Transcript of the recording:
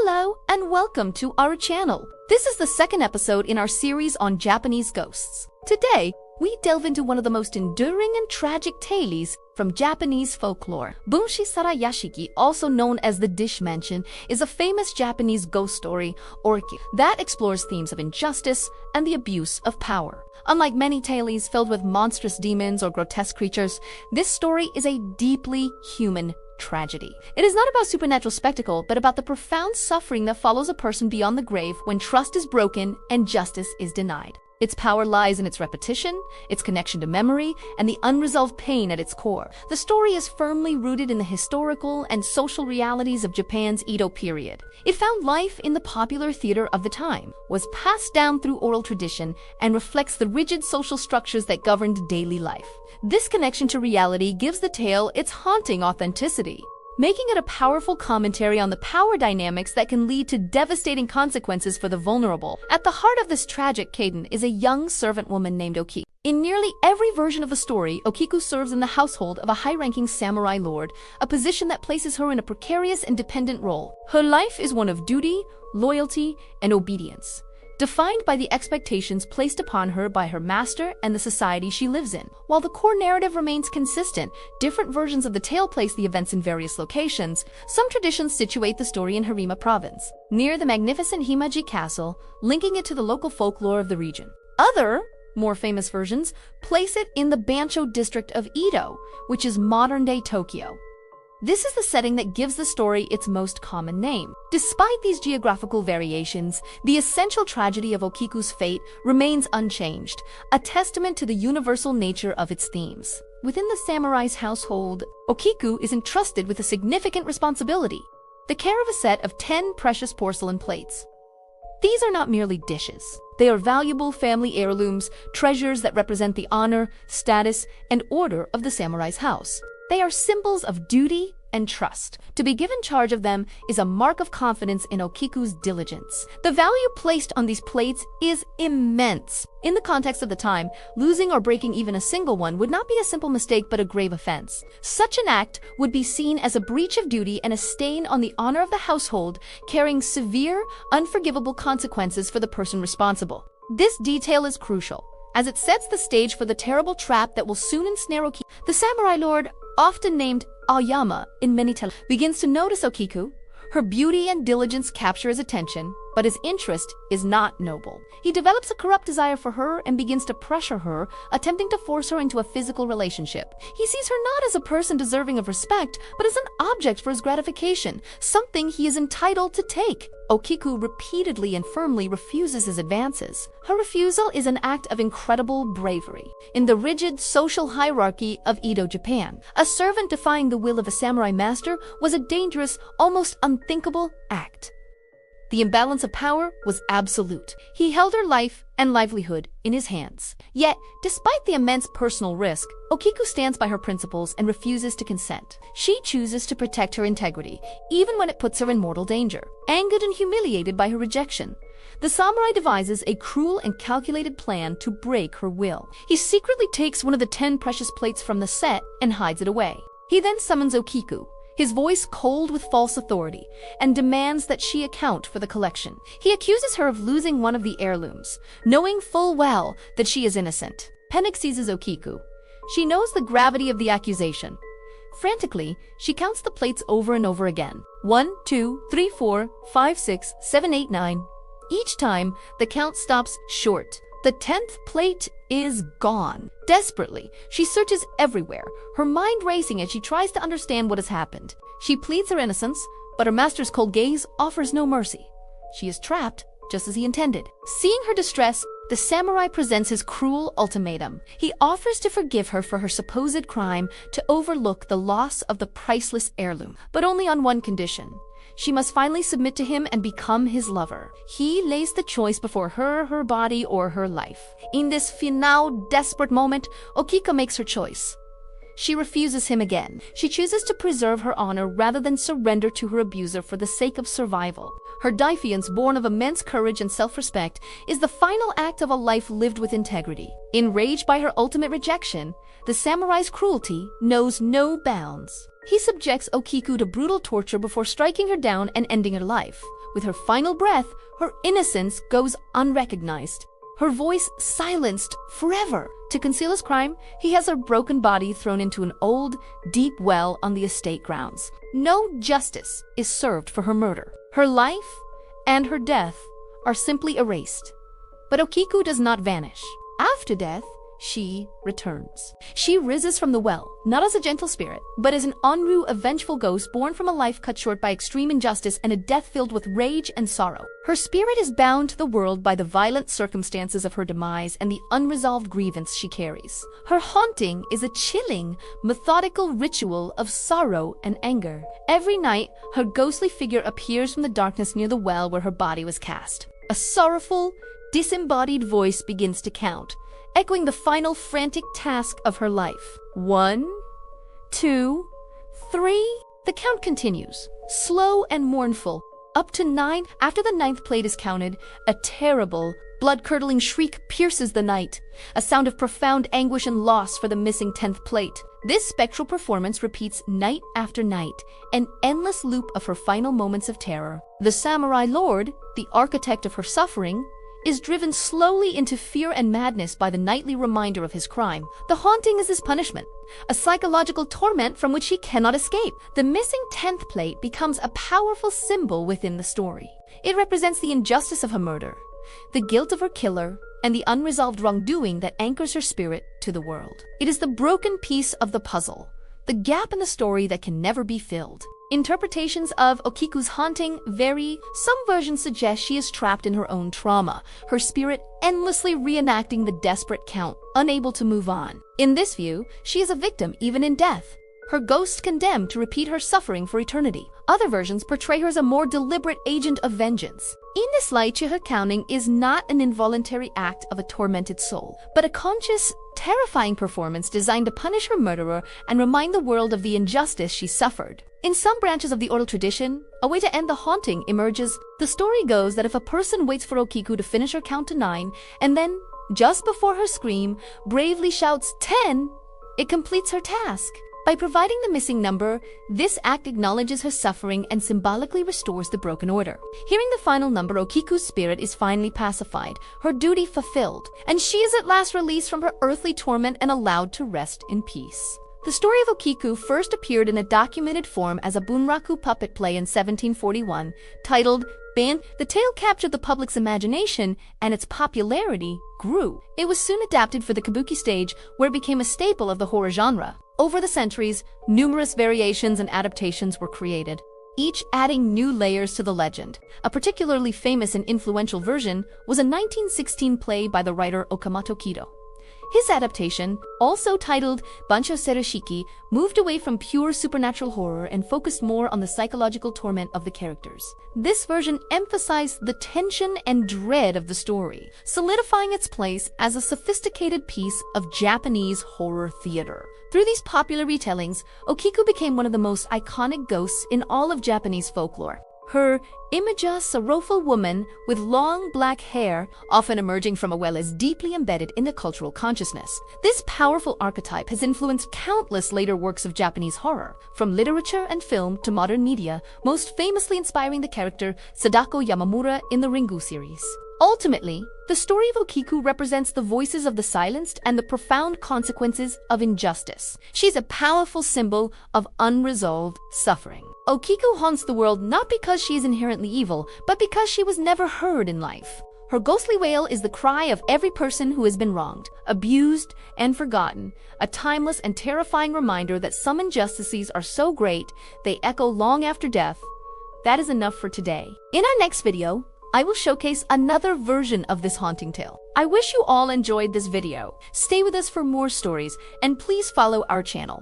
Hello and welcome to our channel. This is the second episode in our series on Japanese ghosts. Today, we delve into one of the most enduring and tragic tales from Japanese folklore. Banchō Sarayashiki, also known as the Dish Mansion, is a famous Japanese ghost story, Okiku, that explores themes of injustice and the abuse of power. Unlike many tales filled with monstrous demons or grotesque creatures, this story is a deeply human tragedy. It is not about supernatural spectacle, but about the profound suffering that follows a person beyond the grave when trust is broken and justice is denied. Its power lies in its repetition, its connection to memory, and the unresolved pain at its core. The story is firmly rooted in the historical and social realities of Japan's Edo period. It found life in the popular theater of the time, was passed down through oral tradition, and reflects the rigid social structures that governed daily life. This connection to reality gives the tale its haunting authenticity, making it a powerful commentary on the power dynamics that can lead to devastating consequences for the vulnerable. At the heart of this tragic caden is a young servant woman named Okiku. In nearly every version of the story, Okiku serves in the household of a high-ranking samurai lord, a position that places her in a precarious and dependent role. Her life is one of duty, loyalty, and obedience, defined by the expectations placed upon her by her master and the society she lives in. While the core narrative remains consistent, different versions of the tale place the events in various locations. Some traditions situate the story in Harima province, near the magnificent Himaji castle, linking it to the local folklore of the region. Other, more famous versions, place it in the Banchō district of Edo, which is modern-day Tokyo. This is the setting that gives the story its most common name. Despite these geographical variations, the essential tragedy of Okiku's fate remains unchanged, a testament to the universal nature of its themes. Within the samurai's household, Okiku is entrusted with a significant responsibility: the care of a set of 10 precious porcelain plates. These are not merely dishes. They are valuable family heirlooms, treasures that represent the honor, status, and order of the samurai's house. They are symbols of duty and trust. To be given charge of them is a mark of confidence in Okiku's diligence. The value placed on these plates is immense. In the context of the time, losing or breaking even a single one would not be a simple mistake but a grave offense. Such an act would be seen as a breach of duty and a stain on the honor of the household, carrying severe, unforgivable consequences for the person responsible. This detail is crucial, as it sets the stage for the terrible trap that will soon ensnare Okiku. The samurai lord, often named Aoyama in many tales, begins to notice Okiku. Her beauty and diligence capture his attention, but his interest is not noble. He develops a corrupt desire for her and begins to pressure her, attempting to force her into a physical relationship. He sees her not as a person deserving of respect, but as an object for his gratification, something he is entitled to take. Okiku repeatedly and firmly refuses his advances. Her refusal is an act of incredible bravery. In the rigid social hierarchy of Edo, Japan, a servant defying the will of a samurai master was a dangerous, almost unthinkable act. The imbalance of power was absolute. He held her life and livelihood in his hands. Yet, despite the immense personal risk, Okiku stands by her principles and refuses to consent. She chooses to protect her integrity, even when it puts her in mortal danger. Angered and humiliated by her rejection, the samurai devises a cruel and calculated plan to break her will. He secretly takes one of the 10 precious plates from the set and hides it away. He then summons Okiku, his voice cold with false authority, and demands that she account for the collection. He accuses her of losing one of the heirlooms, knowing full well that she is innocent. Panic seizes Okiku. She knows the gravity of the accusation. Frantically, she counts the plates over and over again. 1, 2, 3, 4, 5, 6, 7, 8, 9. Each time, the count stops short. The 10th plate is gone. Desperately, she searches everywhere, her mind racing as she tries to understand what has happened. She pleads her innocence, but her master's cold gaze offers no mercy. She is trapped, just as he intended. Seeing her distress, the samurai presents his cruel ultimatum. He offers to forgive her for her supposed crime, to overlook the loss of the priceless heirloom, but only on one condition. She must finally submit to him and become his lover. He lays the choice before her, her body, or her life. In this final, desperate moment, Okiku makes her choice. She refuses him again. She chooses to preserve her honor rather than surrender to her abuser for the sake of survival. Her defiance, born of immense courage and self-respect, is the final act of a life lived with integrity. Enraged by her ultimate rejection, the samurai's cruelty knows no bounds. He subjects Okiku to brutal torture before striking her down and ending her life. with her final breath, her innocence goes unrecognized. Her voice silenced forever. To conceal his crime, he has her broken body thrown into an old, deep well on the estate grounds. No justice is served for her murder. Her life and her death are simply erased. But Okiku does not vanish. After death, she returns. She rises from the well, not as a gentle spirit, but as an Onryō, a vengeful ghost born from a life cut short by extreme injustice and a death filled with rage and sorrow. Her spirit is bound to the world by the violent circumstances of her demise and the unresolved grievance she carries. Her haunting is a chilling, methodical ritual of sorrow and anger. Every night, her ghostly figure appears from the darkness near the well where her body was cast. A sorrowful, disembodied voice begins to count, echoing the final frantic task of her life. 1, 2, 3. The count continues, slow and mournful, up to 9. After the 9th plate is counted, a terrible, blood-curdling shriek pierces the night, a sound of profound anguish and loss for the missing 10th plate. This spectral performance repeats night after night, an endless loop of her final moments of terror. The samurai lord, the architect of her suffering, is driven slowly into fear and madness by the nightly reminder of his crime. The haunting is his punishment, a psychological torment from which he cannot escape. The missing 10th plate becomes a powerful symbol within the story. It represents the injustice of her murder, the guilt of her killer, and the unresolved wrongdoing that anchors her spirit to the world. It is the broken piece of the puzzle, the gap in the story that can never be filled. Interpretations of Okiku's haunting vary. Some versions suggest she is trapped in her own trauma, her spirit endlessly reenacting the desperate count, unable to move on. In this view, she is a victim even in death, her ghost condemned to repeat her suffering for eternity. Other versions portray her as a more deliberate agent of vengeance. In this light, her counting is not an involuntary act of a tormented soul, but a conscious, terrifying performance designed to punish her murderer and remind the world of the injustice she suffered. In some branches of the oral tradition, a way to end the haunting emerges. The story goes that if a person waits for Okiku to finish her count to 9, and then, just before her scream, bravely shouts 10, it completes her task. By providing the missing number, this act acknowledges her suffering and symbolically restores the broken order. Hearing the final number, Okiku's spirit is finally pacified, her duty fulfilled, and she is at last released from her earthly torment and allowed to rest in peace. The story of Okiku first appeared in a documented form as a bunraku puppet play in 1741, titled Ban. The tale captured the public's imagination, and its popularity grew. It was soon adapted for the kabuki stage, where it became a staple of the horror genre. Over the centuries, numerous variations and adaptations were created, each adding new layers to the legend. A particularly famous and influential version was a 1916 play by the writer Okamoto Kido. His adaptation, also titled Banchō Sarayashiki, moved away from pure supernatural horror and focused more on the psychological torment of the characters. This version emphasized the tension and dread of the story, solidifying its place as a sophisticated piece of Japanese horror theater. Through these popular retellings, Okiku became one of the most iconic ghosts in all of Japanese folklore. Her image, sorrowful woman with long black hair, often emerging from a well, is deeply embedded in the cultural consciousness. This powerful archetype has influenced countless later works of Japanese horror, from literature and film to modern media, most famously inspiring the character Sadako Yamamura in the Ringu series. Ultimately, the story of Okiku represents the voices of the silenced and the profound consequences of injustice. She's a powerful symbol of unresolved suffering. Okiku haunts the world not because she is inherently evil, but because she was never heard in life. Her ghostly wail is the cry of every person who has been wronged, abused, and forgotten, a timeless and terrifying reminder that some injustices are so great they echo long after death. That is enough for today. In our next video, I will showcase another version of this haunting tale. I wish you all enjoyed this video. Stay with us for more stories, and please follow our channel.